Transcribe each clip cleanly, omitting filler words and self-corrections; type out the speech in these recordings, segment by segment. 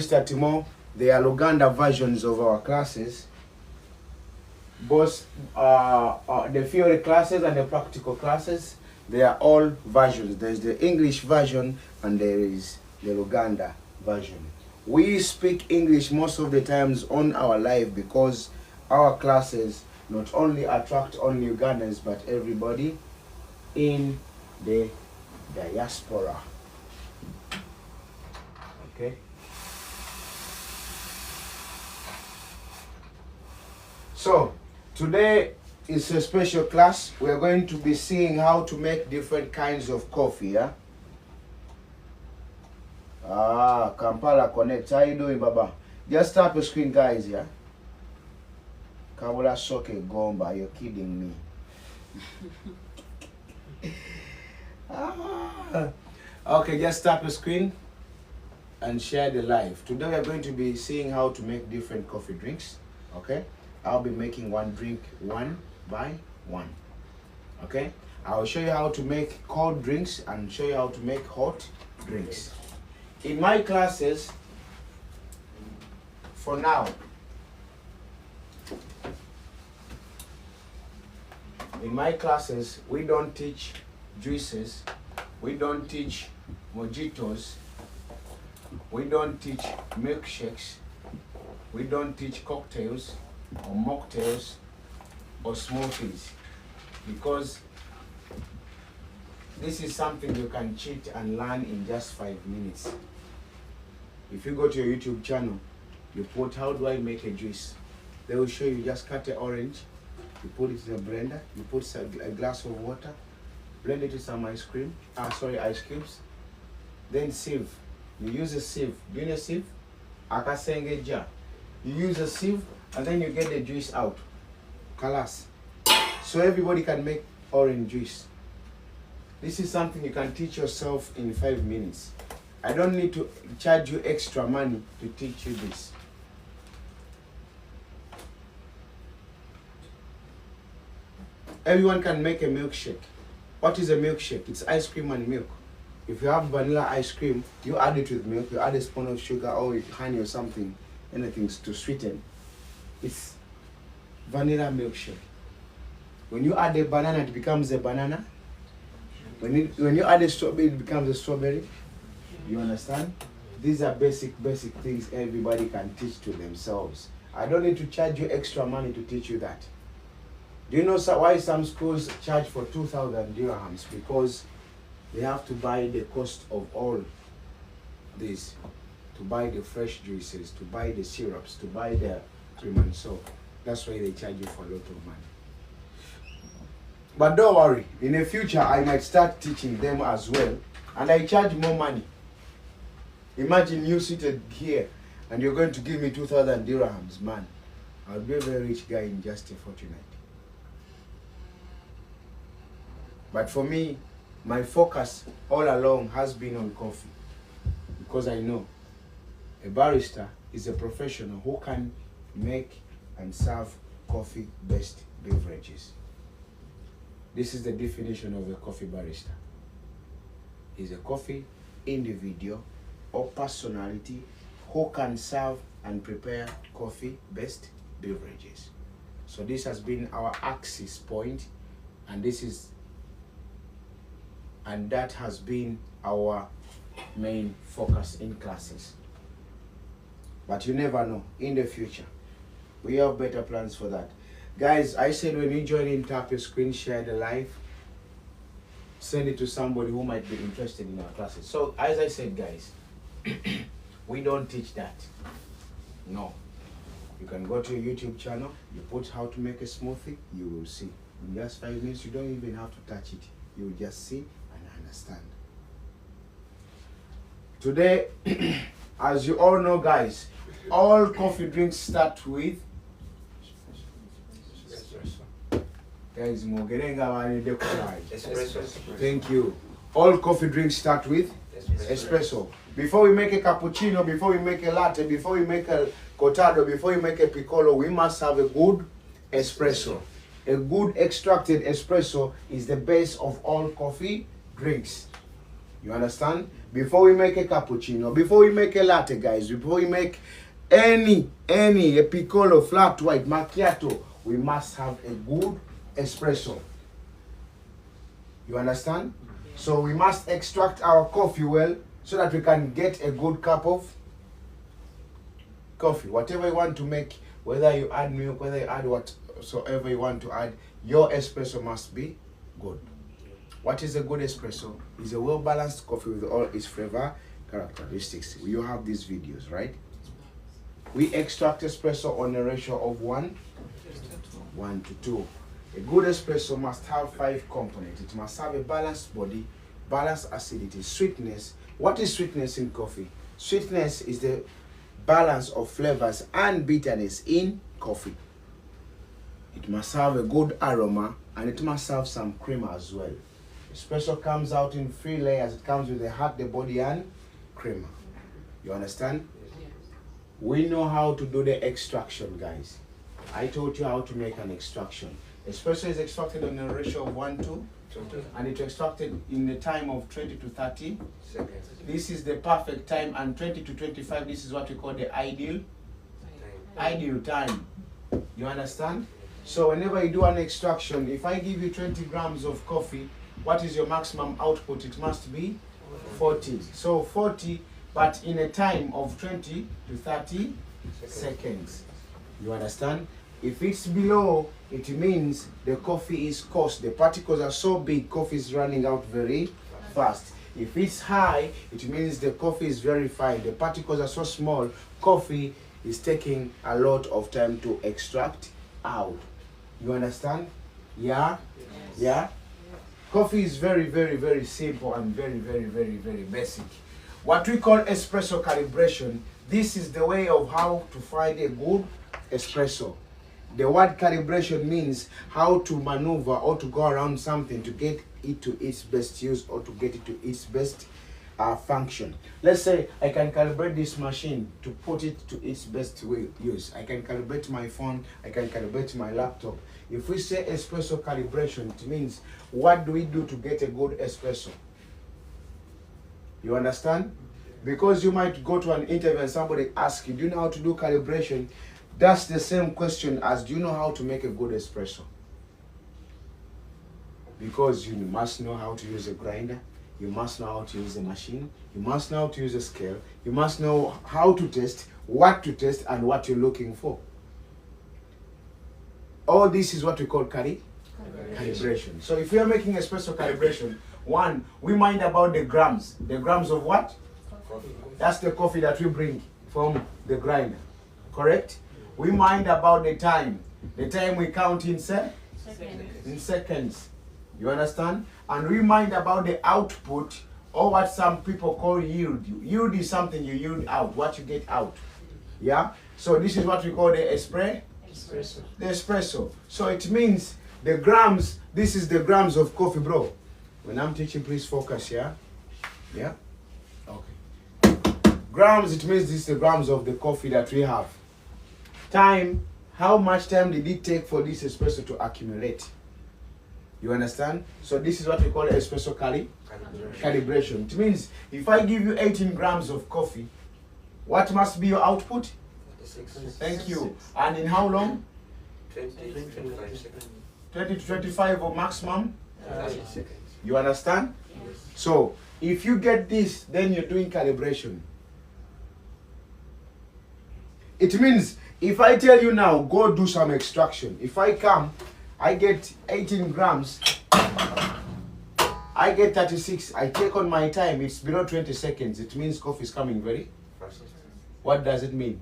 Mr. TIMO, they are Luganda versions of our classes. Both the theory classes and the practical classes, they are all versions. There's the English version and there is the Luganda version. We speak English most of the times on our live because our classes not only attract only Ugandans but everybody in the diaspora. Okay. So today is a special class. We are going to be seeing how to make different kinds of coffee. Yeah. Kampala Connect. How you doing, Baba? Just tap the screen, guys. Yeah. Kabula Soke Gomba. You're kidding me. Okay, just tap the screen and share the live. Today we are going to be seeing how to make different coffee drinks. Okay. I'll be making one drink one by one. Okay. I'll show you how to make cold drinks and show you how to make hot drinks. In my classes, for now, in my classes, we don't teach juices, we don't teach mojitos, we don't teach milkshakes, we don't teach cocktails or mocktails or smoothies, because this is something you can cheat and learn in just 5 minutes. If you go to your YouTube channel, you put how do I make a juice, they will show you. Just cut an orange, you put it in a blender, you put a glass of water, blend it with some ice cubes, then sieve. You use a sieve. Do you know a sieve? Akasenge jar. You use a sieve and then you get the juice out. Kalas. So everybody can make orange juice. This is something you can teach yourself in 5 minutes. I don't need to charge you extra money to teach you this. Everyone can make a milkshake. What is a milkshake? It's ice cream and milk. If you have vanilla ice cream, you add it with milk, you add a spoon of sugar or with honey or something, anything to sweeten. It's vanilla milkshake. When you add a banana, it becomes a banana. When you add a strawberry, it becomes a strawberry. You understand? These are basic things everybody can teach to themselves. I don't need to charge you extra money to teach you that. Do you know why some schools charge for 2,000 dirhams? Because they have to buy the cost of all this, to buy the fresh juices, to buy the syrups, to buy the cream and so. That's why they charge you for a lot of money. But don't worry, in the future I might start teaching them as well, and I charge more money. Imagine you seated here and you're going to give me 2,000 dirhams, man. I'll be a very rich guy in just a fortnight. But for me, my focus all along has been on coffee, because I know a barista is a professional who can make and serve coffee-based beverages. This is the definition of a coffee barista. Is a coffee individual or personality who can serve and prepare coffee-based beverages. So this has been our axis point, and that has been our main focus in classes. But you never know, in the future we have better plans for that. Guys, I said when you join in, tap your screen, share the live, send it to somebody who might be interested in our classes. So as I said, guys, we don't teach that. No. You can go to your YouTube channel, you put how to make a smoothie, you will see. In just 5 minutes, you don't even have to touch it. You will just see and understand. Today, as you all know, guys, all coffee drinks start with guys, espresso. Thank you. All coffee drinks start with espresso. Before we make a cappuccino, before we make a latte, before we make a cortado, before we make a piccolo, we must have a good espresso. A good extracted espresso is the base of all coffee drinks. You understand? before we make a cappuccino, before we make a latte, guys, before we make a piccolo, flat white, macchiato, we must have a good espresso. You understand? So we must extract our coffee well so that we can get a good cup of coffee. Whatever you want to make, whether you add milk, whether you add whatsoever you want to add, your espresso must be good. What is a good espresso? It's a well-balanced coffee with all its flavor characteristics. You have these videos, right? We extract espresso on a ratio of 1 to 2. A good espresso must have 5 components. It must have a balanced body, balanced acidity, sweetness. What is sweetness in coffee? Sweetness is the balance of flavors and bitterness in coffee. It must have a good aroma and it must have some cream as well. Espresso comes out in 3 layers. It comes with the heart, the body, and creamer. You understand? Yes. We know how to do the extraction, guys. I taught you how to make an extraction. Espresso is extracted on a ratio of 1 to 2, and it's extracted in the time of 20 to 30 seconds. This is the perfect time, and 20 to 25, this is what we call the ideal time. You understand? So whenever you do an extraction, if I give you 20 grams of coffee, what is your maximum output? It must be 40. So 40, but in a time of 20 to 30 seconds. You understand? If it's below, it means the coffee is coarse. The particles are so big, coffee is running out very fast. If it's high, it means the coffee is very fine. The particles are so small, coffee is taking a lot of time to extract out. You understand? Yeah? Yes. Yeah? Coffee is very, very, very simple and very, very, very, very basic. What we call espresso calibration, this is the way of how to find a good espresso. The word calibration means how to maneuver or to go around something to get it to its best use or to get it to its best function. Let's say I can calibrate this machine to put it to its best use. I can calibrate my phone, I can calibrate my laptop. If we say espresso calibration, it means what do we do to get a good espresso? You understand? Because you might go to an interview and somebody asks you, do you know how to do calibration? That's the same question as, do you know how to make a good espresso? Because you must know how to use a grinder, you must know how to use a machine, you must know how to use a scale, you must know how to test, what to test, and what you're looking for. All this is what we call calibration. So if we are making espresso calibration, 1, we mind about the grams. The grams of what? Coffee. That's the coffee that we bring from the grinder. Correct? We mind about the time. The time we count in seconds. You understand? And we mind about the output, or what some people call yield. Yield is something you yield out, what you get out. Yeah? So this is what we call the espresso. The espresso. So it means the grams, this is the grams of coffee, bro. When I'm teaching, please focus, yeah? Yeah? Okay. Grams, it means this is the grams of the coffee that we have. Time, how much time did it take for this espresso to accumulate? You understand? So this is what we call espresso calibration. It means if I give you 18 grams of coffee, what must be your output? 36. Thank you. And in how long? 20 to 25 seconds. 20 to 25 or maximum? 30 seconds. You understand? Yes. So if you get this, then you're doing calibration. It means if I tell you now, go do some extraction. If I come, I get 18 grams, I get 36, I take on my time, it's below 20 seconds. It means coffee is coming very fast. What does it mean?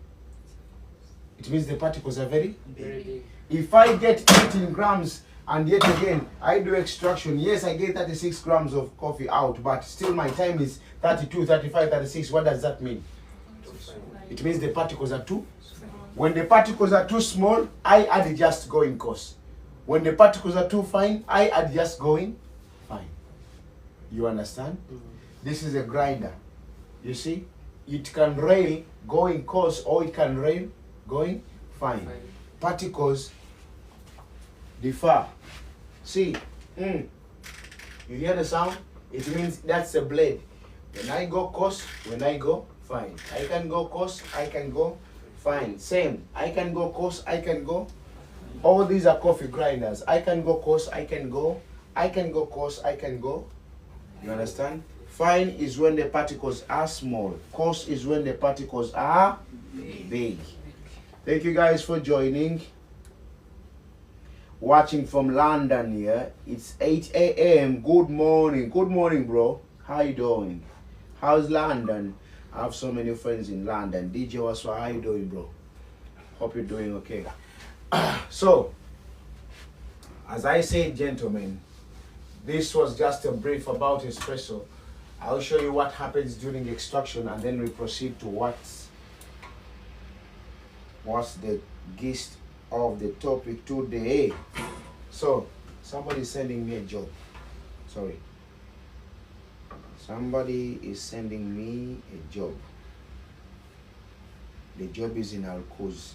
It means the particles are very big. If I get 18 grams and yet again I do extraction, yes, I get 36 grams of coffee out, but still my time is 32, 35, 36. What does that mean? It means the particles are too. When the particles are too small, I adjust going coarse. When the particles are too fine, I adjust going fine. You understand? This is a grinder. You see? It can rail going coarse or it can rail going fine. Particles differ. See? You hear the sound? It means that's a blade. When I go coast, when I go, fine. I can go coast, I can go, fine. Same. I can go coast, I can go. All these are coffee grinders. I can go coast, I can go. I can go coast, I can go. You understand? Fine is when the particles are small. Coarse is when the particles are big. Thank you guys for joining. Watching from London here. It's 8 a.m. Good morning. Good morning, bro. How you doing? How's London? I have so many friends in London. DJ Waswa, how you doing, bro? Hope you're doing okay. So, as I said, gentlemen, this was just a brief about espresso. I'll show you what happens during extraction, and then we proceed to what's the gist of the topic today. So, somebody's sending me a job. Sorry. Somebody is sending me a job. The job is in Alcuz.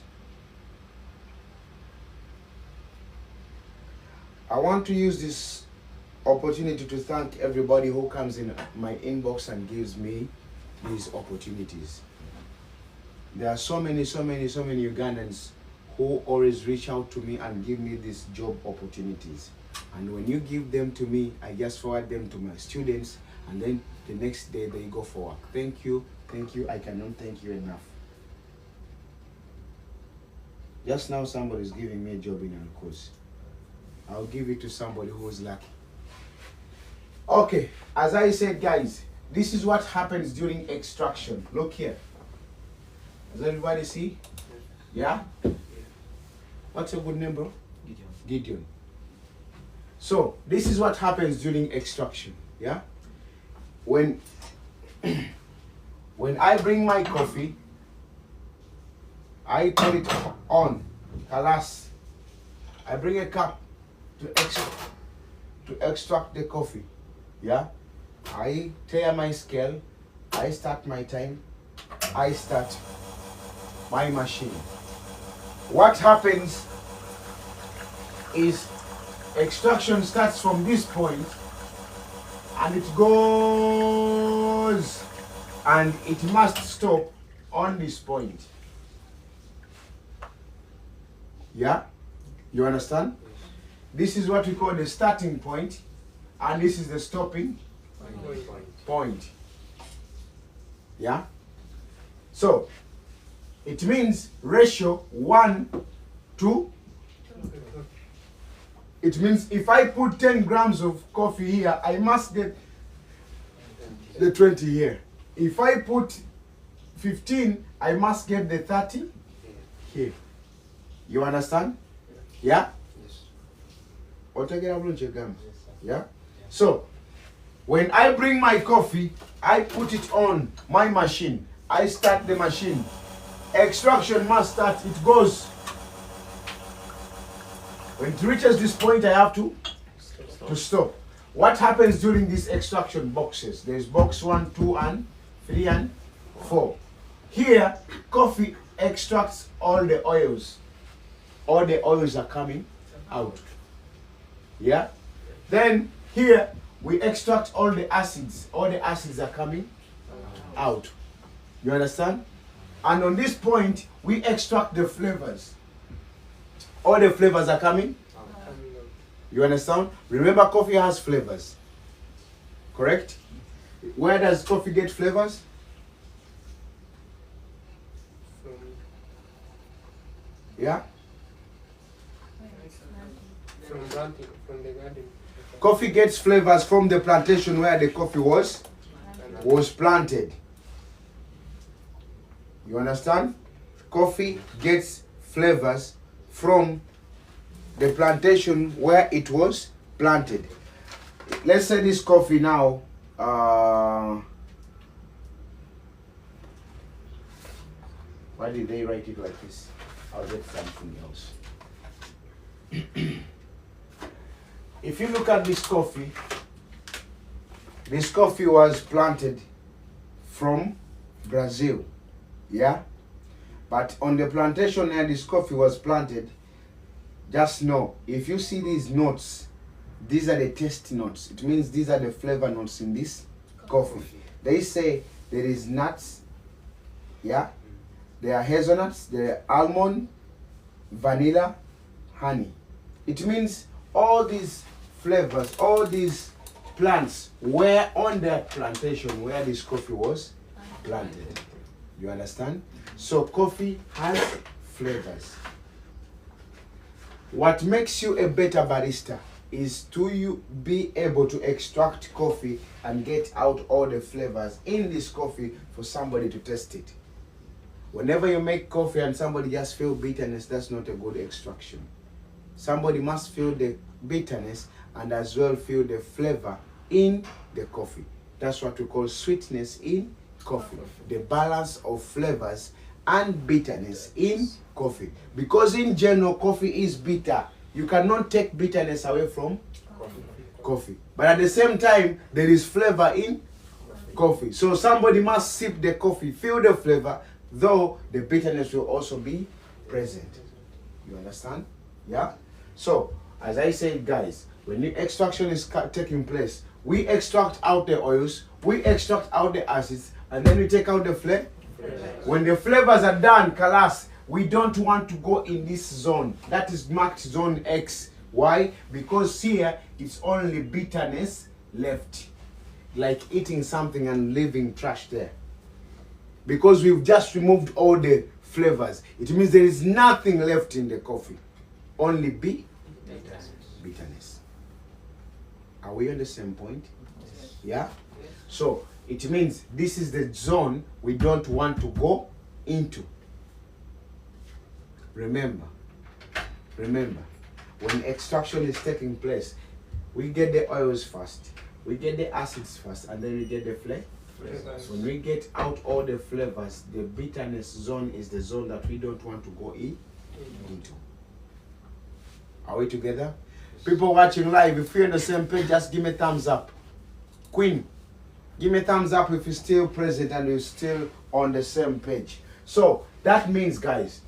I want to use this opportunity to thank everybody who comes in my inbox and gives me these opportunities. There are so many Ugandans who always reach out to me and give me these job opportunities. And when you give them to me, I just forward them to my students, and then the next day they go for work. Thank you, I cannot thank you enough. Just now somebody is giving me a job in Alcuz. I'll give it to somebody who is lucky. Okay, as I said, guys, this is what happens during extraction. Look here. Does everybody see? Yeah? What's your good name, bro? Gideon. So, this is what happens during extraction. Yeah? When I bring my coffee, I put it on. Kalas. I bring a cup to extract the coffee. Yeah? I tear my scale. I start my time. I start my machine. What happens is extraction starts from this point and it goes and it must stop on this point. Yeah? You understand? This is what we call the starting point, and this is the stopping point. Yeah? So, it means ratio 1 to. It means if I put 10 grams of coffee here, I must get the 20 here. If I put 15, I must get the 30 here. You understand? Yeah? Yeah? So, when I bring my coffee, I put it on my machine. I start the machine. Extraction must start. It goes. When it reaches this point, I have to stop. What happens during these extraction boxes? There's box 1, 2, and 3, and 4. Here, coffee extracts all the oils. All the oils are coming out. Yeah? Then here we extract all the acids. All the acids are coming out. You understand? And on this point, we extract the flavors. All the flavors are coming. You understand? Remember, coffee has flavors. Correct? Where does coffee get flavors? Yeah? From the garden. Coffee gets flavors from the plantation where the coffee was planted. You understand? Coffee gets flavors from the plantation where it was planted. Let's say this coffee now, why did they write it like this? I'll get something else. If you look at this coffee was planted from Brazil. Yeah? But on the plantation where this coffee was planted, just know, if you see these notes, these are the taste notes. It means these are the flavor notes in this Coffee. They say there is nuts, yeah? There are hazelnuts, there are almond, vanilla, honey. It means all these flavors, all these plants were on that plantation where this coffee was planted. You understand? So coffee has flavors. What makes you a better barista is to you be able to extract coffee and get out all the flavors in this coffee for somebody to taste it. Whenever you make coffee and somebody just feel bitterness, that's not a good extraction. Somebody must feel the bitterness and as well feel the flavor in the coffee. That's what we call sweetness in coffee. The balance of flavors and bitterness in coffee. Because in general, coffee is bitter. You cannot take bitterness away from coffee. But at the same time, there is flavor in coffee. So somebody must sip the coffee, feel the flavor, though the bitterness will also be present. You understand? Yeah? So, as I said, guys, when the extraction is taking place, we extract out the oils, we extract out the acids, and then we take out the flavor. When the flavors are done, kalas, we don't want to go in this zone. That is marked zone X. Why? Because here it's only bitterness left. Like eating something and leaving trash there. Because we've just removed all the flavors. It means there is nothing left in the coffee. Only bitterness. Are we on the same point? Yeah? So, it means this is the zone we don't want to go into. Remember, when extraction is taking place, we get the oils first, we get the acids first, and then we get the flavors. When we get out all the flavors, the bitterness zone is the zone that we don't want to go into. Are we together? People watching live, if you're on the same page, just give me a thumbs up. Queen, give me a thumbs up if you're still present and you're still on the same page. So, that means, guys,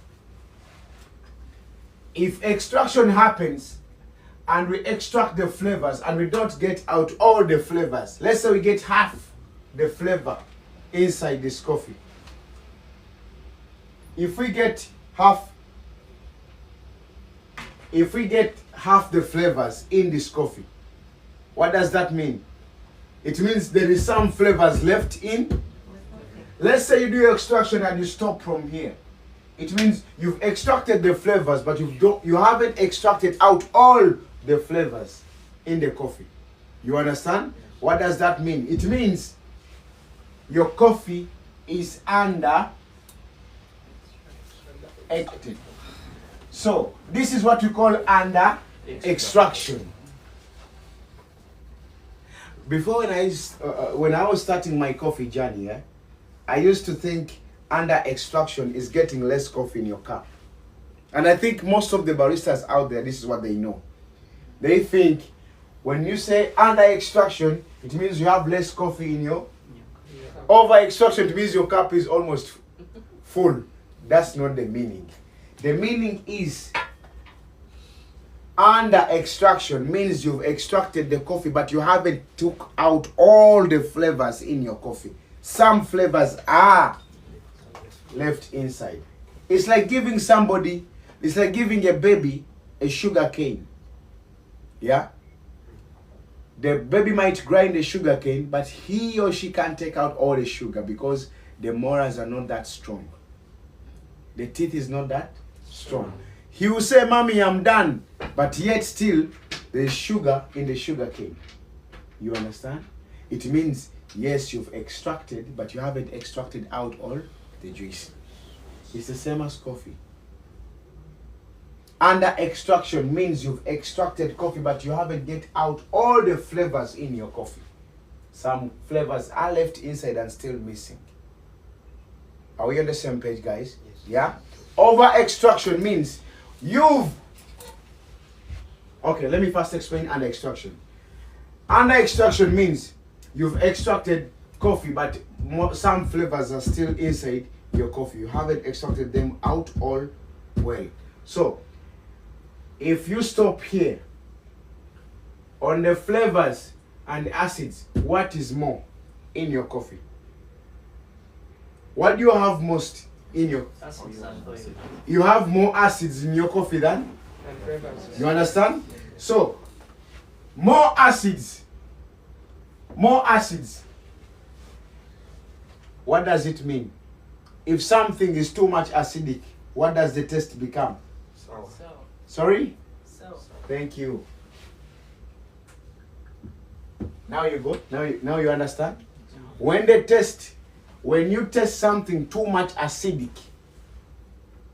if extraction happens and we extract the flavors and we don't get out all the flavors, let's say we get half the flavor inside this coffee. If we get half the flavors in this coffee, what does that mean? It means there is some flavors left in. Let's say you do your extraction and you stop from here. It means you've extracted the flavors, but you haven't extracted out all the flavors in the coffee. You understand? What does that mean? It means your coffee is under extraction. So this is what we call under extraction. Before when I was starting my coffee journey, I used to think under extraction is getting less coffee in your cup. And I think most of the baristas out there, this is what they know. They think when you say under extraction, it means you have less coffee in your over extraction. It means your cup is almost full. That's not the meaning. The meaning is under extraction means you've extracted the coffee, but you haven't took out all the flavors in your coffee. Some flavors are left inside. It's like giving a baby a sugar cane. Yeah? The baby might grind the sugar cane, but he or she can't take out all the sugar because the molars are not that strong. The teeth is not that strong. He will say, "Mommy, I'm done," but yet still there's sugar in the sugar cane. You understand? It means, yes, you've extracted, but you haven't extracted out all the juice. It's the same as coffee. Under extraction means you've extracted coffee, but you haven't get out all the flavors in your coffee. Some flavors are left inside and still missing. Are we on the same page, guys? Yes. Yeah? Over extraction means okay, let me first explain under extraction. Under extraction means you've extracted coffee, but some flavors are still inside your coffee. You haven't extracted them out all well. So, if you stop here on the flavors and acids, what is more? in your coffee? What do you have most in your? You have more acids in your coffee than? And flavors. You understand? So, more acids. More acids. What does it mean? If something is too much acidic, what does the taste become? Sour. Sorry? Thank you. Now you go. Now you understand? When you taste something too much acidic,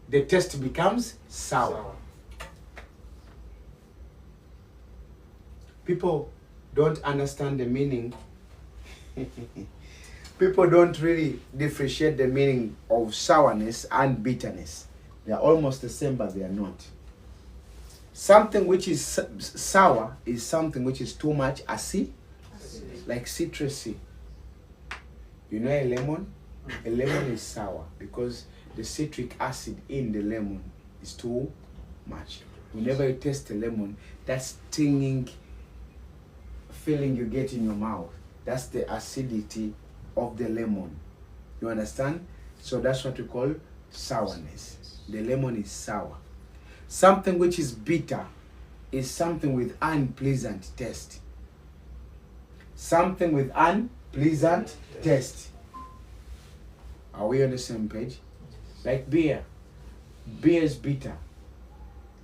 the taste becomes sour. People don't understand the meaning. People don't really differentiate the meaning of sourness and bitterness. They are almost the same, but they are not. Something which is sour is something which is too much acid, like citrusy. You know a lemon? A lemon is sour because the citric acid in the lemon is too much. Whenever you taste a lemon, that stinging feeling you get in your mouth, that's the acidity of the lemon. You understand? So that's what we call sourness. The lemon is sour. Something which is bitter is something with unpleasant taste. Something with unpleasant taste. Are we on the same page? Like beer. Beer is bitter.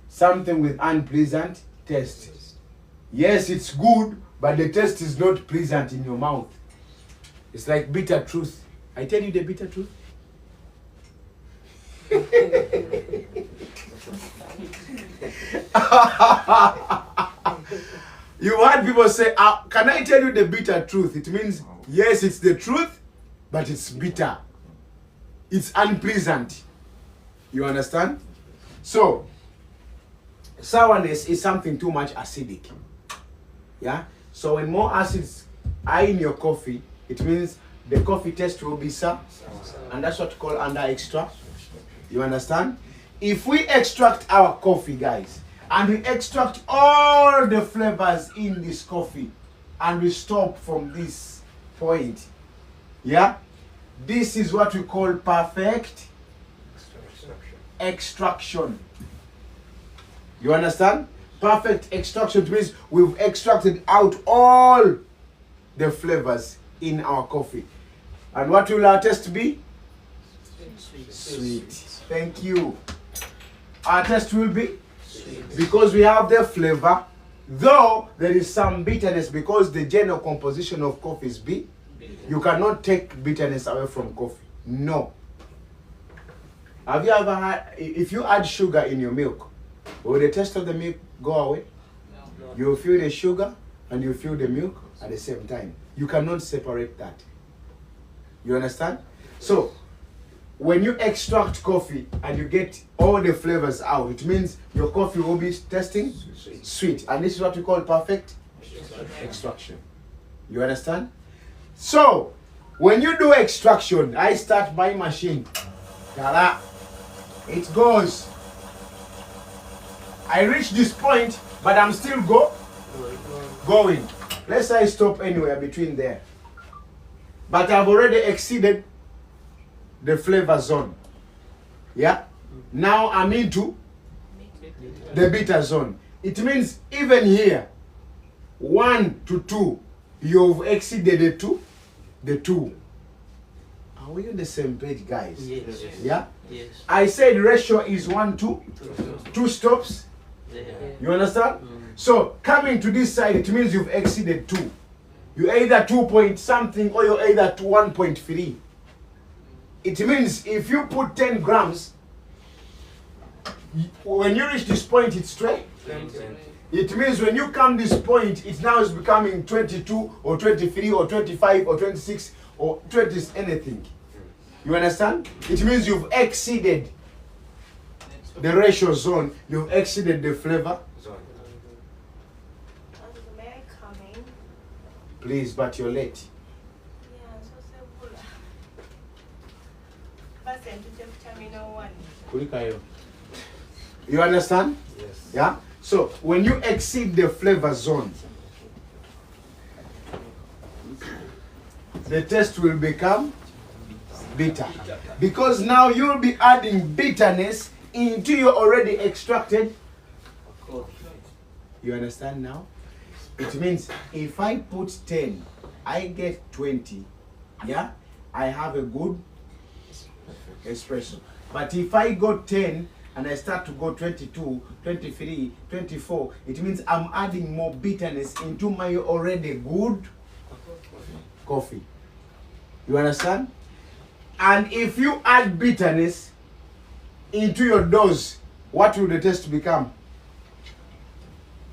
Something with unpleasant taste. Yes, it's good, but the taste is not pleasant in your mouth. It's like bitter truth. I tell you the bitter truth. You heard people say, can I tell you the bitter truth? It means, yes, it's the truth, but it's bitter. It's unpleasant. You understand? So, sourness is something too much acidic. Yeah? So when more acids are in your coffee, it means the coffee taste will be sour. And that's what we call under extract. You understand? If we extract our coffee, guys, and we extract all the flavors in this coffee, and we stop from this point, yeah, this is what we call perfect extraction. You understand? Perfect extraction means we've extracted out all the flavors in our coffee. And what will our taste be? Sweet. Thank you. Our taste will be sweet because we have the flavor, though there is some bitterness because the general composition of coffee is bitter. You cannot take bitterness away from coffee. No. Have you ever had, if you add sugar in your milk, will the taste of the milk go away? No. You feel the sugar and you feel the milk at the same time. You cannot separate that. You understand? So, when you extract coffee and you get all the flavors out, it means your coffee will be tasting sweet. And this is what we call perfect extraction. You understand? So, when you do extraction, I start my machine. Ta-da! It goes. I reach this point, but I'm still going. Let's say I stop anywhere between there. But I've already exceeded the flavor zone. Yeah? Now I'm into the bitter zone. It means even here, 1 to 2, you've exceeded the 2. Are we on the same page, guys? Yes. Yeah? Yes. I said ratio is 1 to 2 stops. Yeah. You understand? So coming to this side, it means you've exceeded 2. You're either 2 point something or you're either 1.3. It means if you put 10 grams, when you reach this point, it's straight. It means when you come this point, it now is becoming 22 or 23 or 25 or 26 or 20 anything. You understand? It means you've exceeded the ratio zone. You've exceeded the flavor zone. May I come in? Please, but you're late. Yeah, so simple. Percent to terminal 1. You understand? Yes. Yeah? So, when you exceed the flavor zone, the taste will become bitter. Because now you'll be adding bitterness into your already extracted. You understand now? It means if I put 10, I get 20. Yeah? I have a good espresso. But if I go 10 and I start to go 22, 23, 24, it means I'm adding more bitterness into my already good coffee. You understand? And if you add bitterness into your dose, what will the taste become?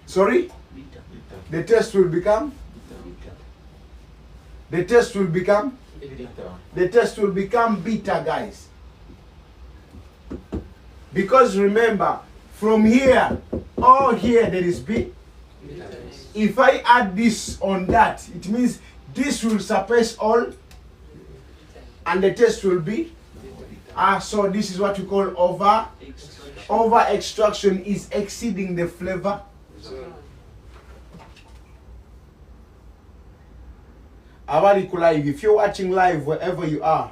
Sorry? The taste will become? The taste will become? The taste will become bitter, guys. Because remember, from here, all here there is bitter. If I add this on that, it means this will suppress all and the taste will be so this is what we call over extraction is exceeding the flavor. Live, if you're watching live wherever you are,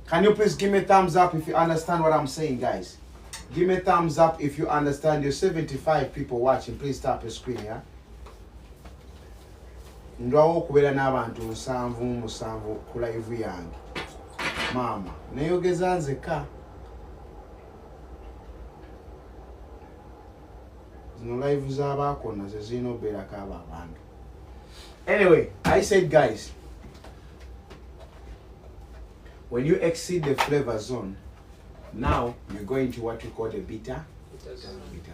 can you please give me a thumbs up if you understand what I'm saying, guys? Give me a thumbs up if you understand. You're 75 people watching. Please tap your screen, yeah? Ndwawo kubera n'abantu musanvu ku live yange. Mama, neyogeza nzeka. Zino live z'abaakona ze zirina obeerako abantu. Anyway, I said, guys, when you exceed the flavor zone, now you're going to what we call the bitter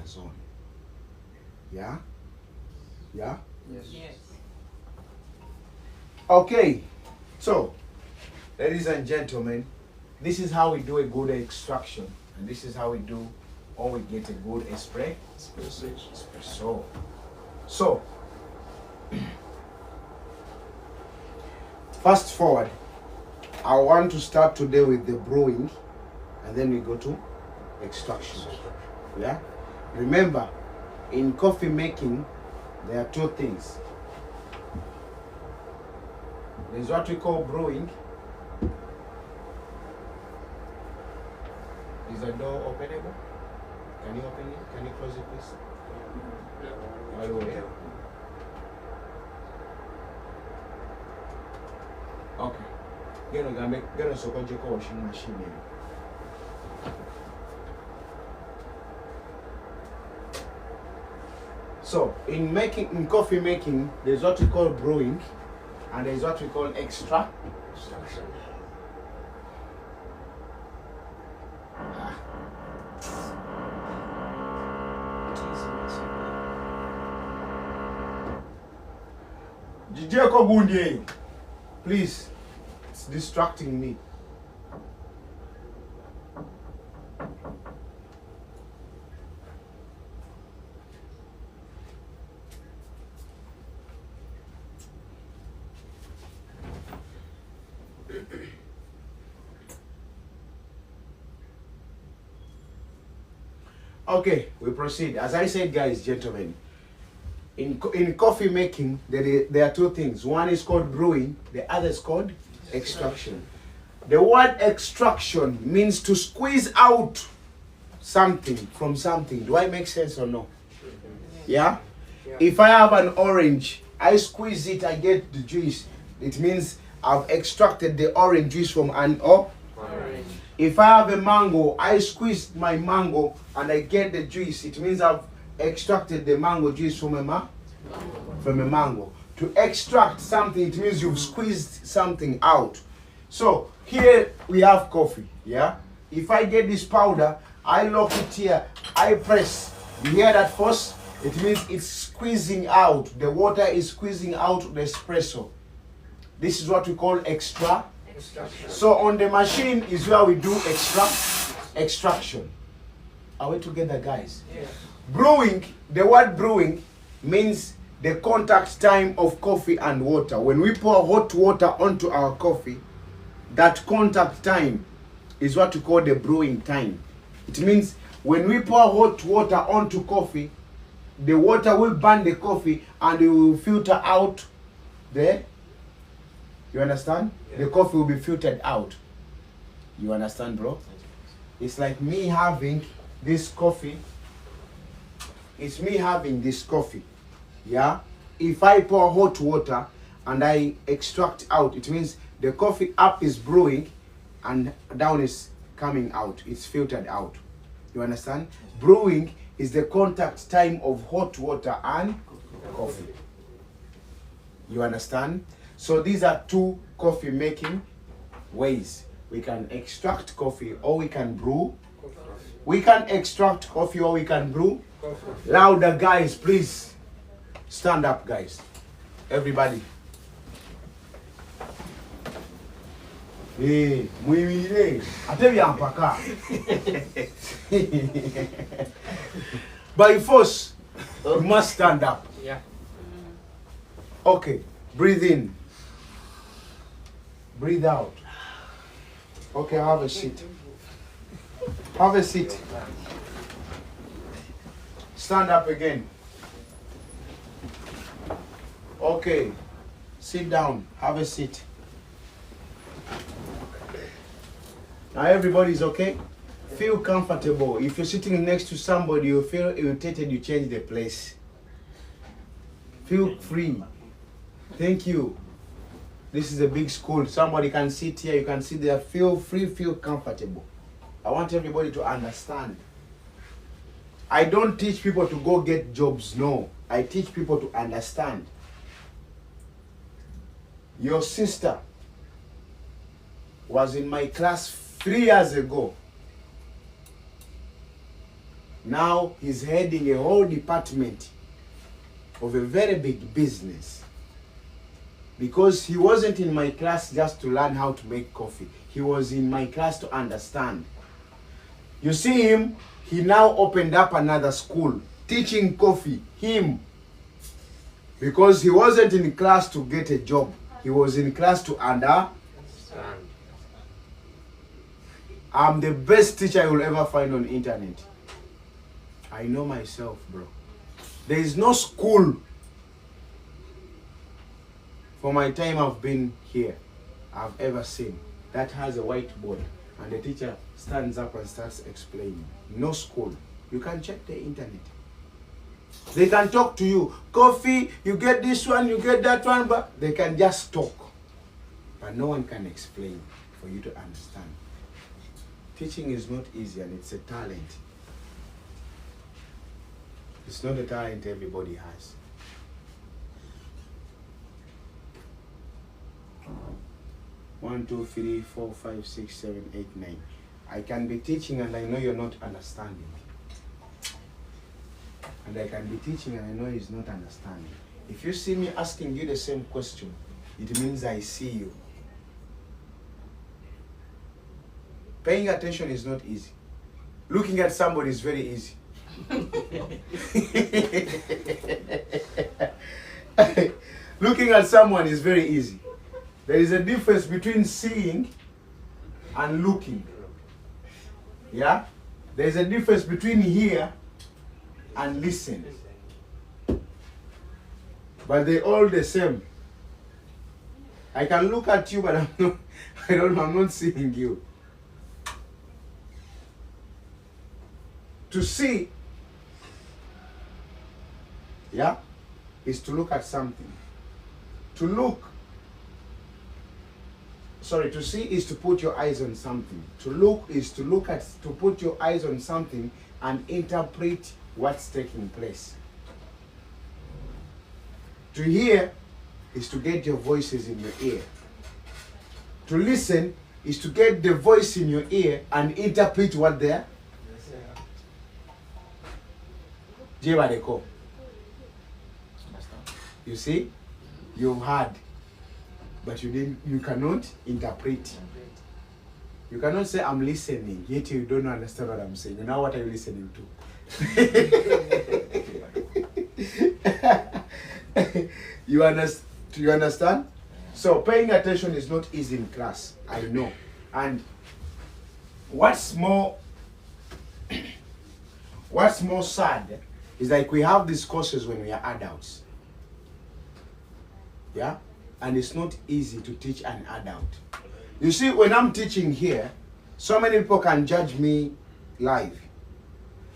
zone. Yeah? Yeah? Yes. Okay, so, ladies and gentlemen, this is how we do a good extraction. And this is how we do, or we get a good espresso. So, fast forward, I want to start today with the brewing, and then we go to extraction. Yeah? Remember, in coffee making, there are two things. There's what we call brewing. Is the door openable? Can you open it? Can you close it, please? Are you okay? Okay. Get a so-called washing machine here. So, in coffee making, there's what we call brewing, and there's what we call extraction. Please, it's distracting me. Okay, we proceed. As I said, guys, gentlemen, in coffee making, there are two things. One is called brewing, the other is called extraction. The word extraction means to squeeze out something from something. Do I make sense or no? Yeah? If I have an orange, I squeeze it, I get the juice. It means I've extracted the orange juice from an orange. If I have a mango, I squeeze my mango and I get the juice. It means I've extracted the mango juice from a mango. To extract something, it means you've squeezed something out. So here we have coffee. Yeah. If I get this powder, I lock it here. I press. You hear that force? It means it's squeezing out. The water is squeezing out the espresso. This is what we call extraction. So on the machine is where we do extraction. Are we together, guys? Yes. Brewing, the word brewing means the contact time of coffee and water. When we pour hot water onto our coffee, that contact time is what we call the brewing time. It means when we pour hot water onto coffee, the water will burn the coffee and it will filter out there. You understand? The coffee will be filtered out. You understand, bro? It's like me having this coffee. It's me having this coffee. Yeah? If I pour hot water and I extract out, it means the coffee up is brewing and down is coming out. It's filtered out. You understand? Brewing is the contact time of hot water and coffee. You understand? So these are two coffee making ways. We can extract coffee or we can brew. We can extract coffee or we can brew. Louder, guys, please. Stand up, guys. Everybody. Hey, muimile. Atebi ampaka. By force, you must stand up. Yeah. Okay, breathe in. Breathe out. Okay, have a seat. Have a seat. Stand up again. Okay, sit down. Have a seat. Now everybody's okay? Feel comfortable. If you're sitting next to somebody you feel irritated, you change the place. Feel free. Thank you. This is a big school. Somebody can sit here, you can sit there. Feel free, feel comfortable. I want everybody to understand. I don't teach people to go get jobs, no. I teach people to understand. Your sister was in my class 3 years ago. Now he's heading a whole department of a very big business. Because he wasn't in my class just to learn how to make coffee. He was in my class to understand. You see him, he now opened up another school, teaching coffee, him. Because he wasn't in class to get a job. He was in class to understand. I'm the best teacher you will ever find on internet. I know myself, bro. There is no school for my time I've been here, I've ever seen that has a whiteboard and the teacher stands up and starts explaining. No school. You can check the internet. They can talk to you. Coffee, you get this one, you get that one, but they can just talk. But no one can explain for you to understand. Teaching is not easy and it's a talent. It's not a talent everybody has. One, two, three, 4, 5, 6, 7, 8, 9. I can be teaching and I know you're not understanding. And I can be teaching and I know he's not understanding. If you see me asking you the same question, it means I see you. Paying attention is not easy. Looking at somebody is very easy. Looking at someone is very easy. There is a difference between seeing and looking. Yeah? There is a difference between hear and listen. But they're all the same. I can look at you, but I'm not seeing you. To see, yeah, is to look at something. To see is to put your eyes on something. To look is to put your eyes on something and interpret what's taking place. To hear is to get your voices in your ear. To listen is to get the voice in your ear and interpret what they're. You see, you've heard, but you cannot interpret. You cannot say I'm listening, yet you don't understand what I'm saying. Now what are you listening to? You understand? So paying attention is not easy in class, I know. And what's more sad is like we have these courses when we are adults. Yeah? and it's not easy to teach an adult. You see, when I'm teaching here, so many people can judge me live.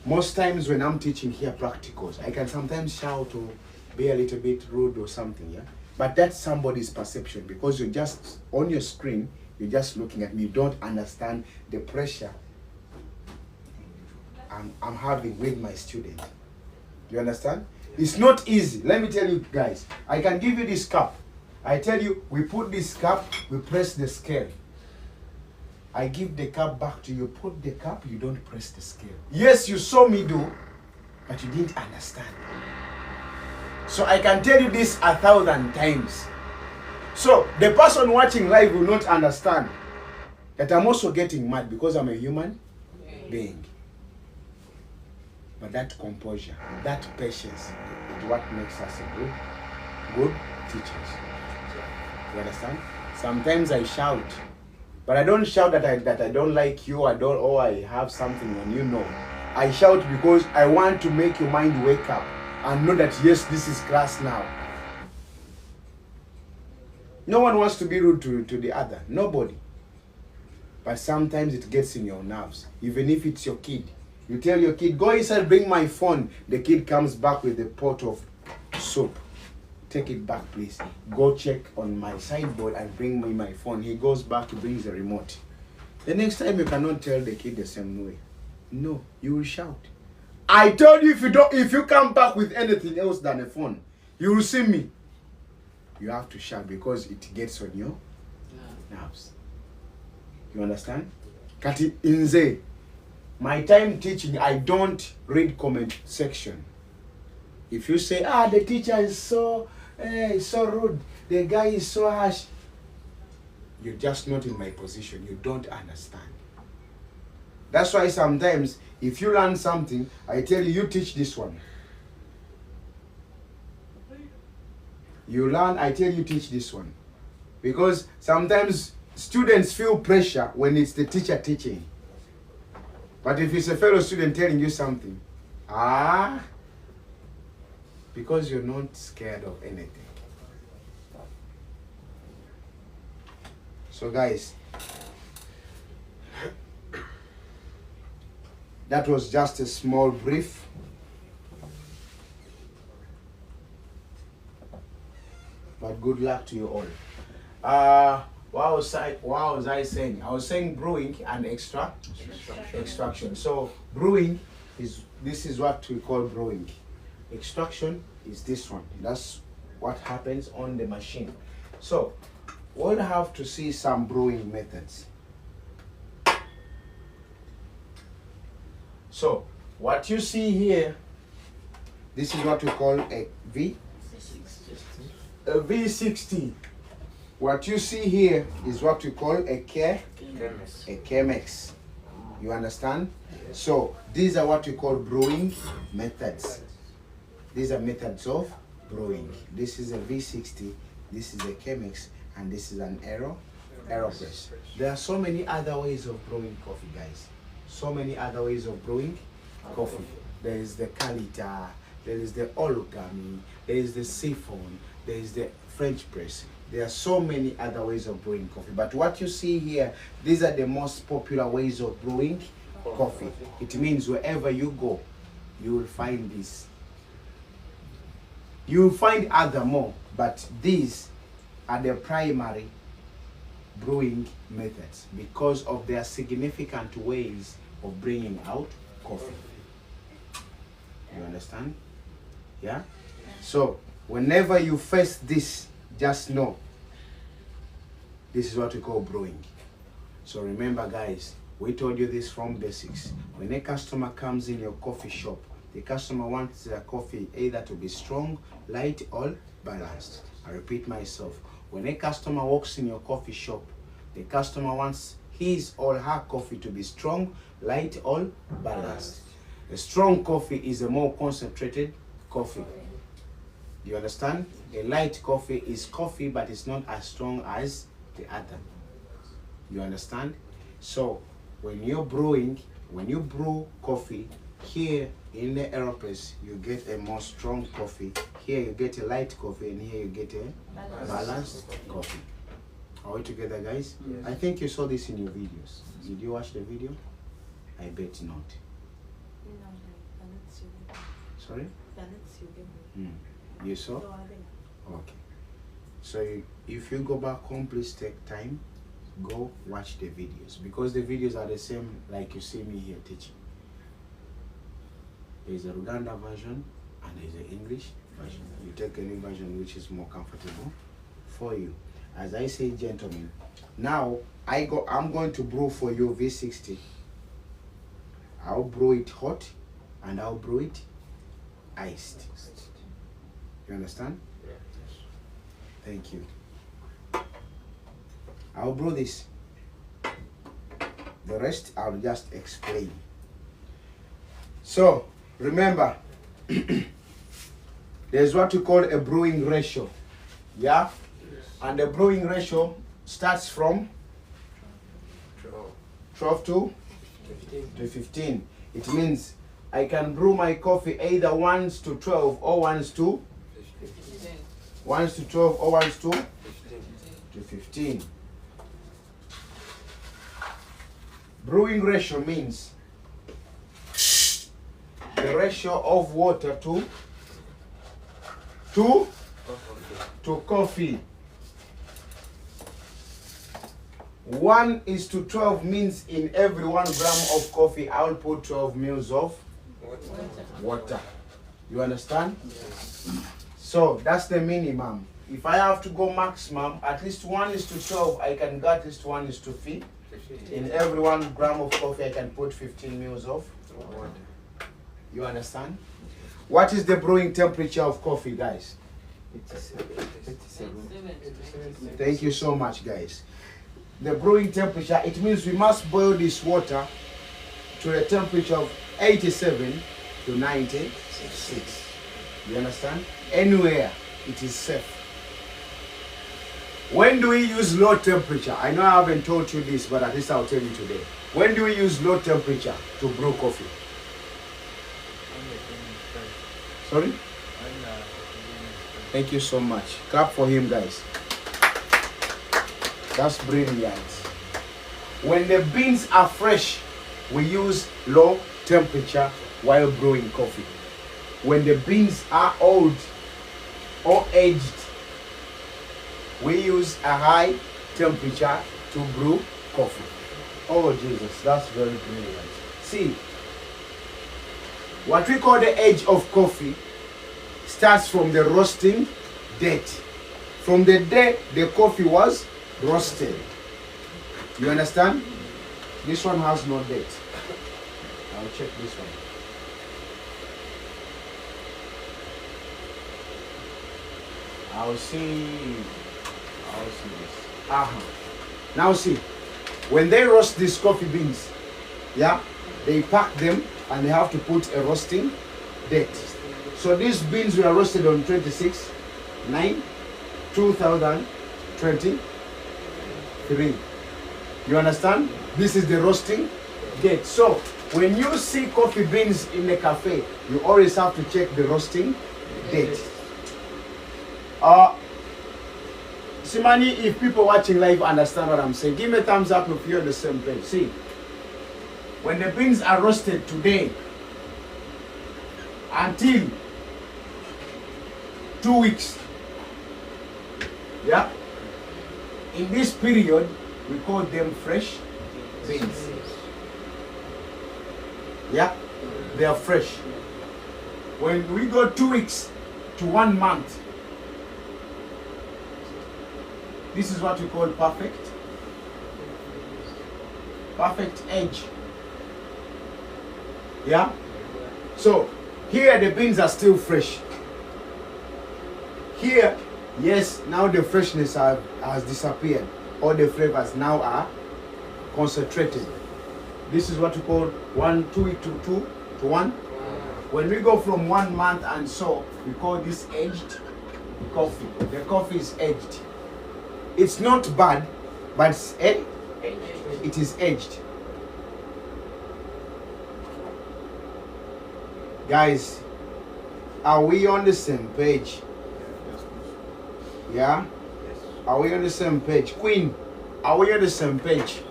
Most times when I'm teaching here practicals, I can sometimes shout or be a little bit rude or something, yeah? But that's somebody's perception, because you're just on your screen, you're just looking at me, you don't understand the pressure I'm having with my student. You understand? It's not easy. Let me tell you guys, I can give you this cup. I tell you, we put this cup, we press the scale. I give the cup back to you, put the cup, you don't press the scale. Yes, you saw me do, but you didn't understand. So I can tell you this 1,000 times. So the person watching live will not understand that I'm also getting mad because I'm a human being. But that composure, that patience is what makes us a good teachers. You understand? Sometimes I shout, but I don't shout that I don't like you, or I have something on you. No, I shout because I want to make your mind wake up and know that yes, this is class now. No one wants to be rude to the other, nobody. But sometimes it gets in your nerves, even if it's your kid. You tell your kid, go inside, bring my phone. The kid comes back with a pot of soup. Take it back, please. Go check on my sideboard and bring me my phone. He goes back, he brings the remote. The next time you cannot tell the kid the same way. No, you will shout. I told you, if you come back with anything else than a phone, you will see me. You have to shout because it gets on your nerves. You understand? Kati inze. My time teaching, I don't read comment section. If you say, the teacher is so rude, the guy is so harsh, you're just not in my position. You don't understand. That's why sometimes, if you learn something, I tell you, you teach this one. You learn, I tell you, teach this one. Because sometimes students feel pressure when it's the teacher teaching. But if it's a fellow student telling you something, because you're not scared of anything. So guys, that was just a small brief. But good luck to you all. What was I saying? I was saying brewing and extraction. So brewing this is what we call brewing. Extraction is this one. That's what happens on the machine. So we'll have to see some brewing methods. So what you see here, this is what we call a V60. What you see here is what we call a Chemex. You understand? So these are what we call brewing methods. These are methods of brewing. This is a V60, this is a Chemex, and this is an AeroPress. There are so many other ways of brewing coffee, guys. So many other ways of brewing coffee. There is the Calita, there is the Origami, there is the siphon, there is the French press. There are so many other ways of brewing coffee. But what you see here, these are the most popular ways of brewing coffee. It means wherever you go, you will find this. You will find other more, but these are the primary brewing methods because of their significant ways of bringing out coffee. You understand? Yeah? So, whenever you face this, just know this is what we call brewing. So remember, guys, we told you this from basics. When a customer comes in your coffee shop, the customer wants their coffee either to be strong, light, or balanced. I repeat myself. When a customer walks in your coffee shop, the customer wants his or her coffee to be strong, light, or balanced. A strong coffee is a more concentrated coffee. You understand? A light coffee is coffee, but it's not as strong as the other. You understand? So when you're brewing, when you brew coffee, here in the aeropress you get a more strong coffee. Here you get a light coffee, and here you get a balanced coffee. Are we together, guys? Yes. I think you saw this in your videos. Did you watch the video? I bet not. Sorry? You saw? Okay. So if you go back home, please take time, go watch the videos, because the videos are the same like you see me here teaching. There is a Uganda version and there is an English version. You take any version which is more comfortable for you. As I say, gentlemen, now I'm going to brew for you V60. I'll brew it hot and I'll brew it iced. You understand? Yeah. Thank you. I'll brew this. The rest I'll just explain. So remember, there's what we call a brewing ratio. Yeah? And the brewing ratio starts from 12 to 15. It means I can brew my coffee either 1s to 12 or 1s to 1s to 12 or 1s to 15. Brewing ratio means the ratio of water to coffee. 1:12 means in every 1 gram of coffee, I'll put 12 mils of water. You understand? Yes. So that's the minimum. If I have to go maximum, at least 1:12, I can go at least 1:15. In every 1 gram of coffee, I can put 15 mils of water. You understand? What is the brewing temperature of coffee, guys? 87. Thank you so much, guys. The brewing temperature, it means we must boil this water to a temperature of 87 to 96. You understand? Anywhere it is safe. When do we use low temperature? I know I haven't told you this, but at least I'll tell you today. When do we use low temperature to brew coffee? Sorry? Thank you so much. Clap for him, guys. That's brilliant. When the beans are fresh, we use low temperature while brewing coffee. When the beans are old or aged, we use a high temperature to brew coffee. Oh Jesus, that's very brilliant. See, what we call the age of coffee starts from the roasting date. From the day the coffee was roasted. You understand? This one has no date. I'll check this one. I'll see this. Now see, when they roast these coffee beans, yeah, they pack them and they have to put a roasting date. So these beans were roasted on 26/9/2023. You understand? This is the roasting date. So when you see coffee beans in the cafe, you always have to check the roasting date. Simani, if people watching live understand what I'm saying, give me a thumbs up if you're on the same page. See, when the beans are roasted today until 2 weeks, yeah, in this period we call them fresh beans. Yeah, they are fresh. When we go 2 weeks to 1 month, this is what we call perfect age. Yeah? So here the beans are still fresh. Here, yes, now the freshness has disappeared. All the flavors now are concentrated. This is what we call 2 week to 2 to 1. When we go from 1 month and so, we call this aged coffee. The coffee is aged. It's not bad, but it is aged. Guys, are we on the same page? Yeah? Are we on the same page? Queen, are we on the same page?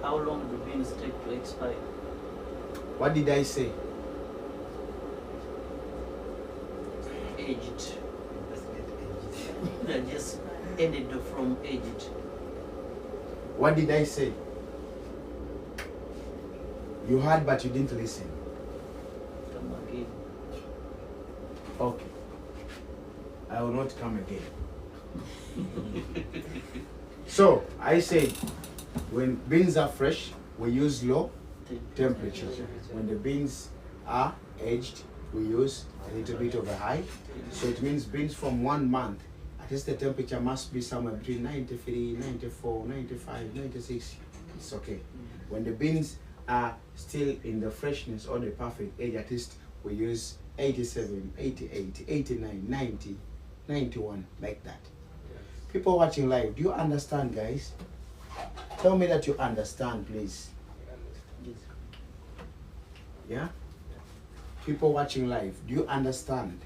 How long do beans take to expire? What did I say? Aged. They just ended from aged. What did I say? You heard but you didn't listen. Come again. Okay. I will not come again. So, I said, when beans are fresh, we use low temperature. When the beans are aged, we use a little bit of a high. So it means beans from 1 month, at least the temperature must be somewhere between 93, 94, 95, 96. It's okay. When the beans are still in the freshness or the perfect age, at least we use 87, 88, 89, 90, 91, like that. People watching live, do you understand, guys? Tell me that you understand, please. Yeah? People watching live, do you understand?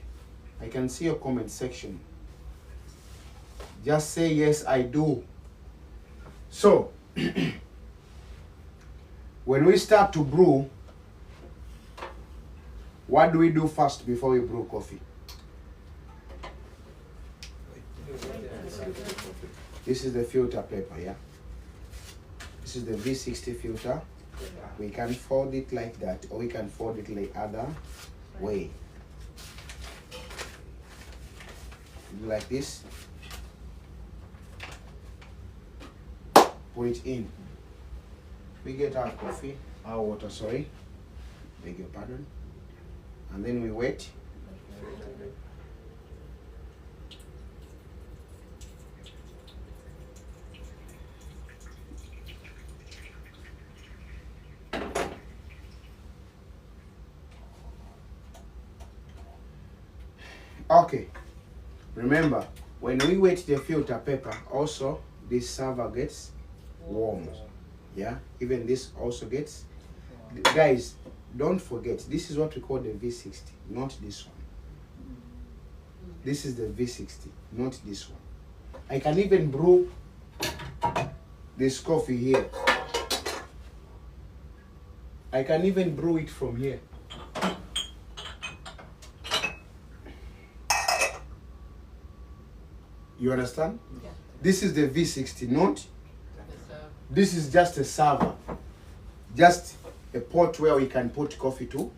I can see your comment section. Just say, yes, I do. So, when we start to brew, what do we do first before we brew coffee? This is the filter paper, yeah? This is the V60 filter. We can fold it like that, or we can fold it like other way. Like this. Put it in. We get our coffee, our water, sorry. Beg your pardon. And then we wait. Okay, remember, when we wet the filter paper, also this server gets warm. Yeah, even this also gets. Guys, don't forget, this is what we call the V60, not this one. This is the V60, not this one. I can even brew this coffee here. I can even brew it from here. You understand? Yeah. This is the V60, not? This is just a server. Just a pot where we can put coffee to.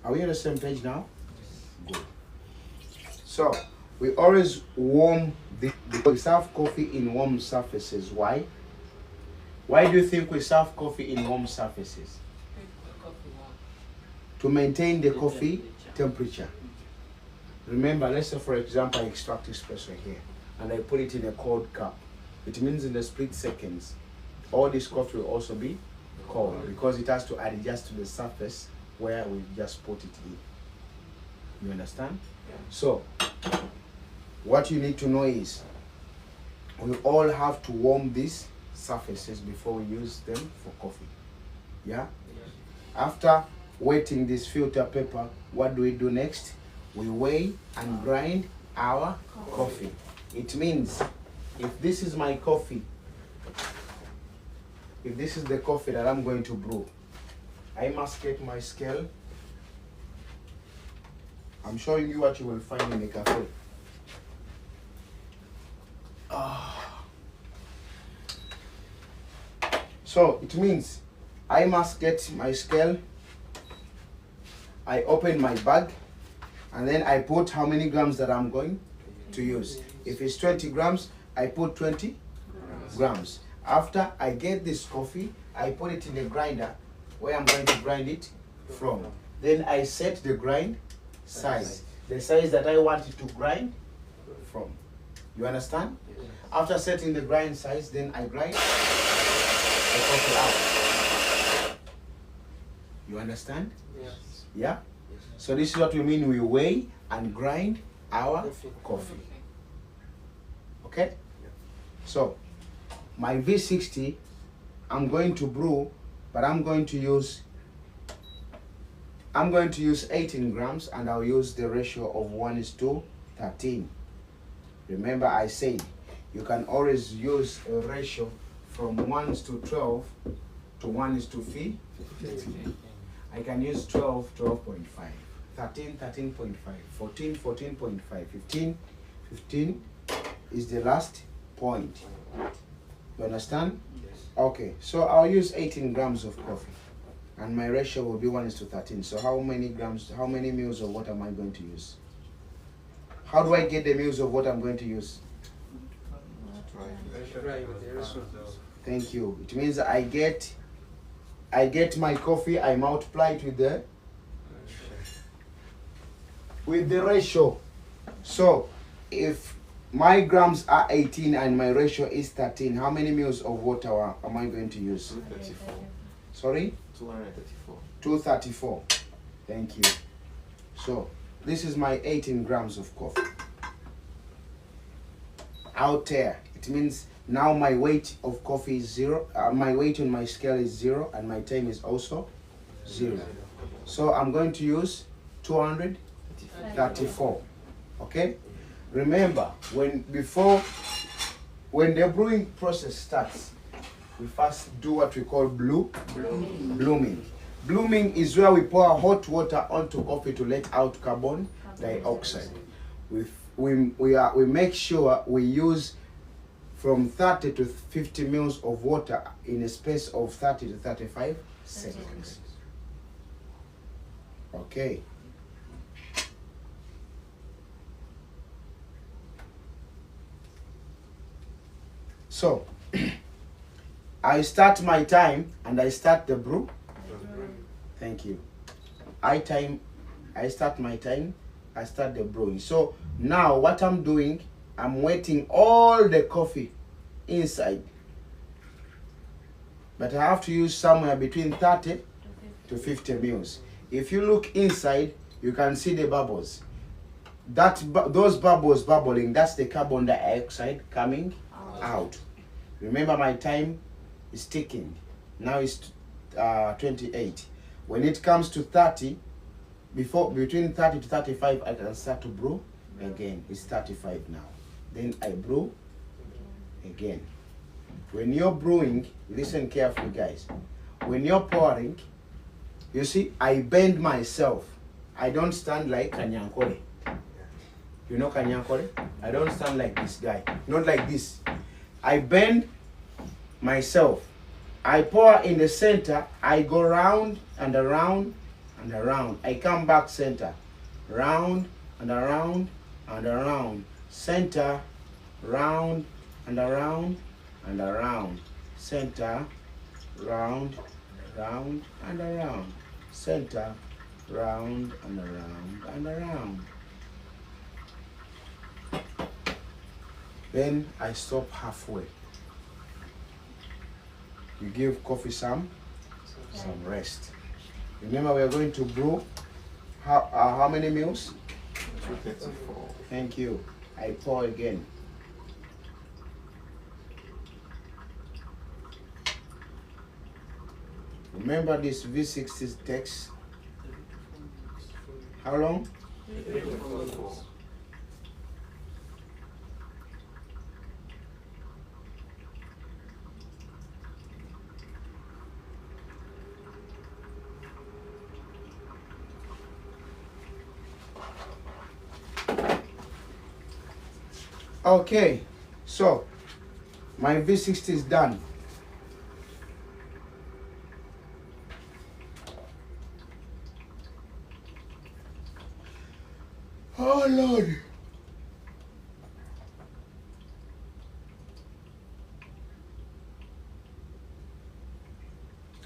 Are we on the same page now? Good. So, we always warm because we serve coffee in warm surfaces. Why? Why do you think we serve coffee in warm surfaces? To maintain the coffee temperature. Remember, let's say for example I extract espresso here and I put it in a cold cup. It means in the split seconds, all this coffee will also be cold because it has to adjust to the surface where we just put it in. You understand? Yeah. So, what you need to know is, we all have to warm these surfaces before we use them for coffee. Yeah? After wetting this filter paper, what do we do next? We weigh and grind our coffee. It means, if this is my coffee, if this is the coffee that I'm going to brew, I must get my scale. I'm showing you what you will find in a cafe. So it means I must get my scale. I open my bag and then I put how many grams that I'm going to use. If it's 20 grams, I put 20 grams. After I get this coffee, I put it in the grinder where I'm going to grind it from. Then I set the grind size, the size that I want it to grind from. You understand? After setting the grind size, then I grind the coffee out. You understand? Yes. Yeah? So this is what we mean, we weigh and grind our coffee. Okay? So, my V60, I'm going to brew, but I'm going to use I'm going to use 18 grams and I'll use the ratio of 1:13. Remember I said you can always use a ratio from 1:12 to 1:15. I can use 12, 12.5, 13, 13.5, 14, 14.5, 15, 15 is the last point. You understand? Yes. Okay, so I'll use 18 grams of coffee and my ratio will be 1:13. So how many mils of water am I going to use? How do I get the mils of water I'm going to use? Try with the rest of those. Thank you. It means I get my coffee, I multiply it with the ratio. So if my grams are 18 and my ratio is 13, how many mils of water am I going to use? 234. Sorry? 234. 234. Thank you. So this is my 18 grams of coffee. Out there, it means now my weight of coffee is 0. My weight on my scale is 0 and my time is also 0. So I'm going to use 234. Okay? Remember, when the brewing process starts, we first do what we call blooming. Blooming is where we pour hot water onto coffee to let out carbon dioxide. We make sure we use from 30 to 50 mils of water in a space of 30 to 35 seconds. Okay. So, I start my time and I start the brew. Thank you. I start my time, I start the brewing. So now what I'm doing, I'm wetting all the coffee inside. But I have to use somewhere between 30 to 50 mils. If you look inside, you can see the bubbles. Those bubbles bubbling, that's the carbon dioxide coming out. Remember my time is ticking. Now it's 28. When it comes to 30, between 30 to 35, I can start to brew again. It's 35 now. Then I brew again. When you're brewing, listen carefully guys. When you're pouring, you see, I bend myself. I don't stand like Kanyankole. You know Kanyankole? I don't stand like this guy. Not like this. I bend myself. I pour in the center. I go round and around and around. I come back center. Round and around and around. Center, round and around and around. Center, round, round and around. Center, round and around and around. Then I stop halfway. You give coffee some rest. Remember we are going to brew how many mils? 234. Thank you. I pour again. Remember this V60 takes how long? 34. Okay, so my V60 is done. Oh Lord.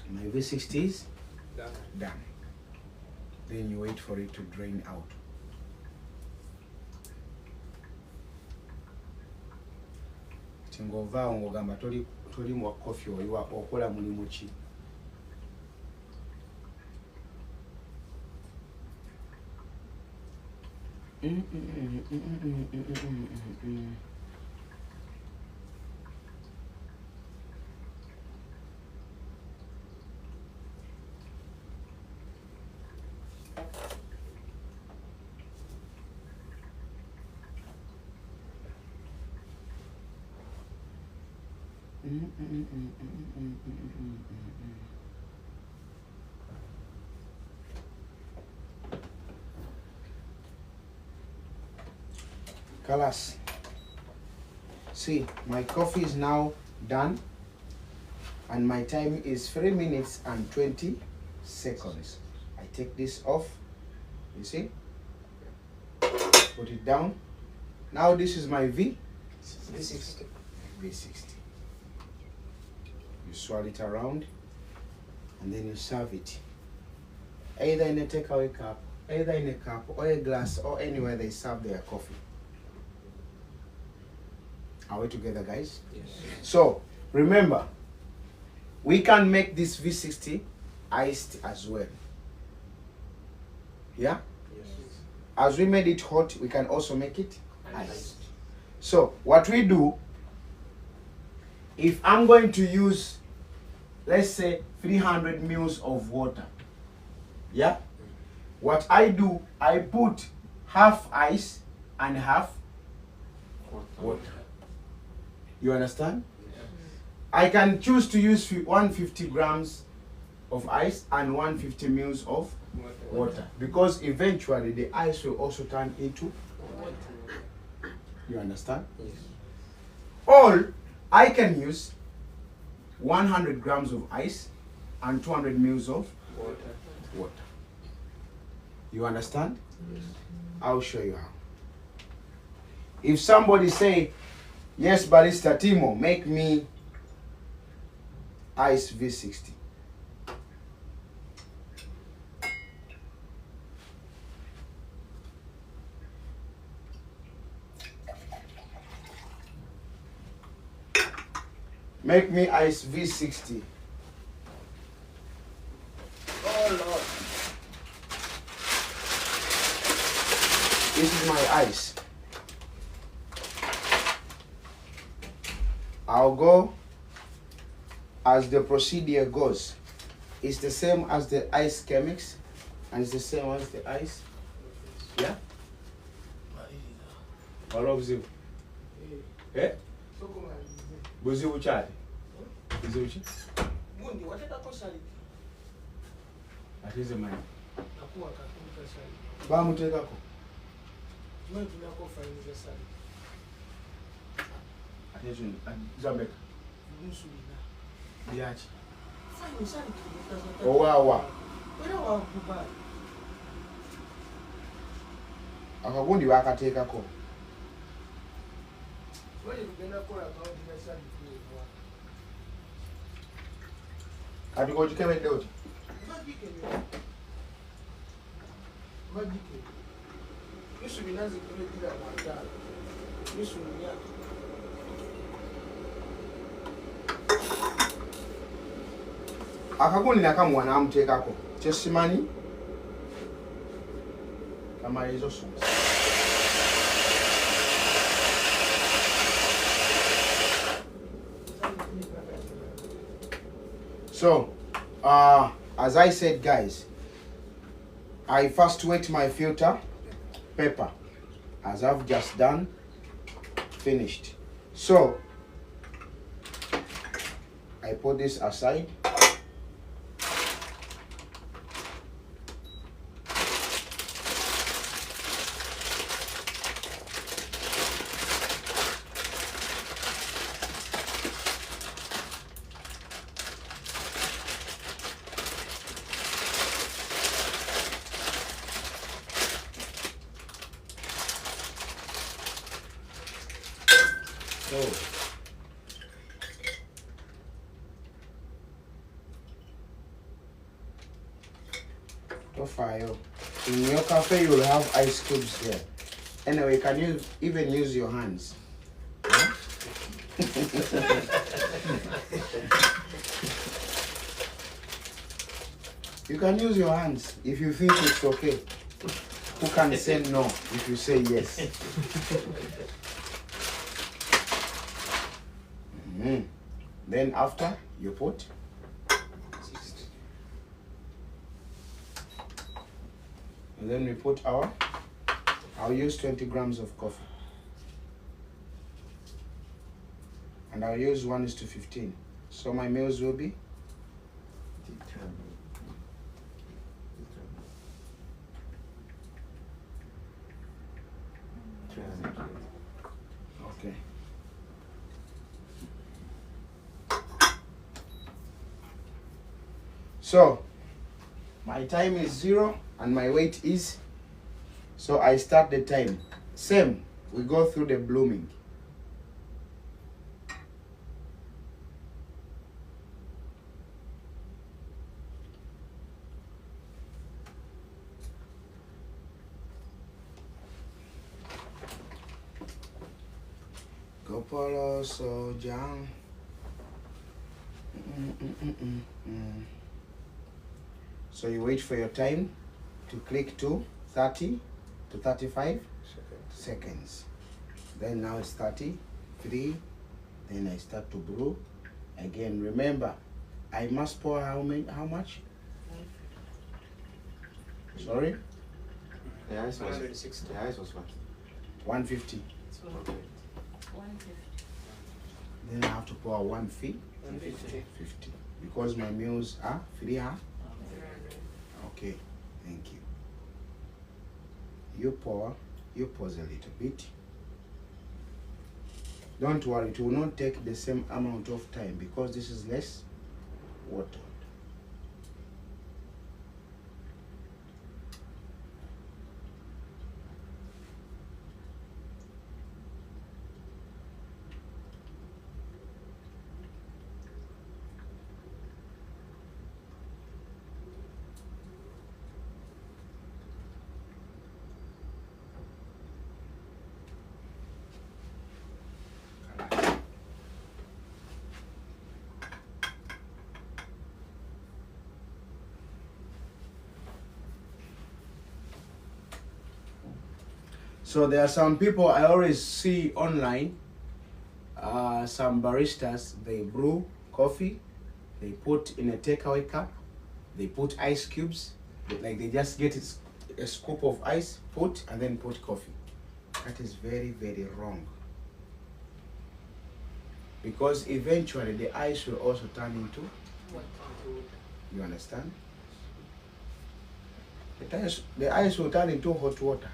My V60 is done. Then you wait for it to drain out. Tingovaawo ng'ogamba toli mu kofi oyo okola mulimu ki? Kalas. See, my coffee is now done and my time is 3 minutes and 20 seconds. I take this off, you see, put it down. Now this is my V60. V60. You swirl it around and then you serve it. Either in a takeaway cup, either in a cup or a glass or anywhere they serve their coffee. Are we together, guys? Yes. So, remember, we can make this V60 iced as well. Yeah? Yes. As we made it hot, we can also make it iced. So, what we do, if I'm going to use, let's say, 300 mils of water, yeah? What I do, I put half ice and half water. You understand? I can choose to use 150 grams of ice and 150 mils of water because eventually the ice will also turn into water. You understand? Yes. Or I can use 100 grams of ice and 200 mils of water. You understand? Yes. I'll show you how. If somebody say, yes, Barista TIMO, make me ice V60. Make me ice V60. Oh Lord. This is my ice. I'll go as the procedure goes. It's the same as the ice chemics and it's the same as the ice. Yeah? Buzibu. Eh? Buzibu chali. Buzibu chi? Mundi watekako sali. Atize mani. Nakuwa kakuka sali. Bamutekako. Mwe tunako fainiza sali. Attention, Zambek. Nusu ina. Biachi. Faini sali kibuka. Owawa. Wera wa kubali. Akagundi bakateekako. Wale kugenda kola kaunti ya sali kuwa. Kati kogikebedde oti? Magike nyo. Magike. Nusu binazi kubedira mwatala. Nusu mnyaka. Akagundi nakamuwa n'amuteekako. Kye simanyi? Kamaliriza osuubiza. So, as I said, guys, I first wet my filter paper, as I've just done, finished. So, I put this aside. So, file. In your cafe, you will have ice cubes here. Anyway, can you even use your hands? Huh? You can use your hands if you think it's okay. Who can say no if you say yes? Then after you put And then we put our, I'll use 20 grams of coffee. And I'll use 1:15. So my meals will be okay. So my time is 0 and my weight is, so I start the time. Same, we go through the blooming. Gopalo Sojan. So you wait for your time to click to 30 to 35 seconds. Then now it's 33. Then I start to brew. Again, remember, I must pour how much? Sorry? The ice was 160. the ice was what? 150. Okay. 150. Then I have to pour 150. 50. Because my meals are 300. Okay, thank you. You pause a little bit. Don't worry, it will not take the same amount of time because this is less water. So there are some people I always see online, some baristas, they brew coffee, they put in a takeaway cup, they put ice cubes, they just get a scoop of ice, put, and then put coffee. That is very, very wrong. Because eventually the ice will also turn into, you understand? The ice will turn into hot water.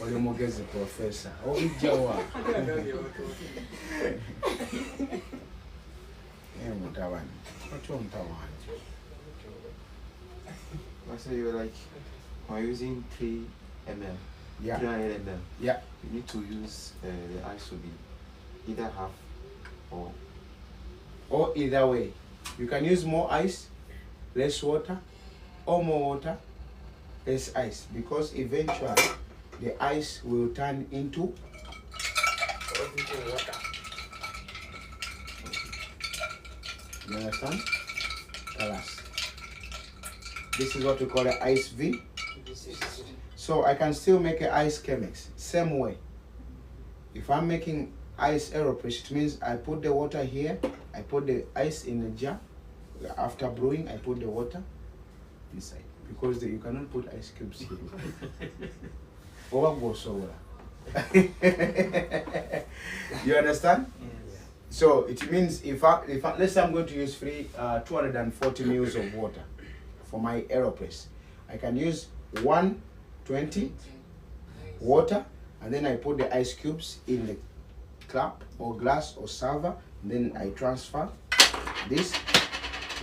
Oli mugezi professor. Obijawa. Mutawani. What's mutawani? So you're like, we're using 3 ml. Yeah. 300 ml. Yeah. You need to use the ice to be either half Or either way. You can use more ice, less water, or more water, less ice, because eventually the ice will turn into water. You understand? Kalas. This is what we call an ice V. So I can still make an ice chemex, same way. If I'm making ice aeropress, it means I put the water here, I put the ice in the jar. After brewing, I put the water inside. Because you cannot put ice cubes here. You understand? Yes. So it means if I let's say I'm going to use 240 ml of water for my aeropress, I can use 120 water, and then I put the ice cubes in the cup or glass or server, and then I transfer this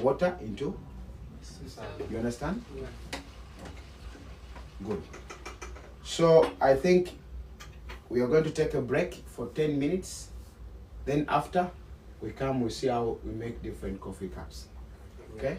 water into. You understand? Yeah. Good. So I think we are going to take a break for 10 minutes. Then after we come, we see how we make different coffee cups. Okay?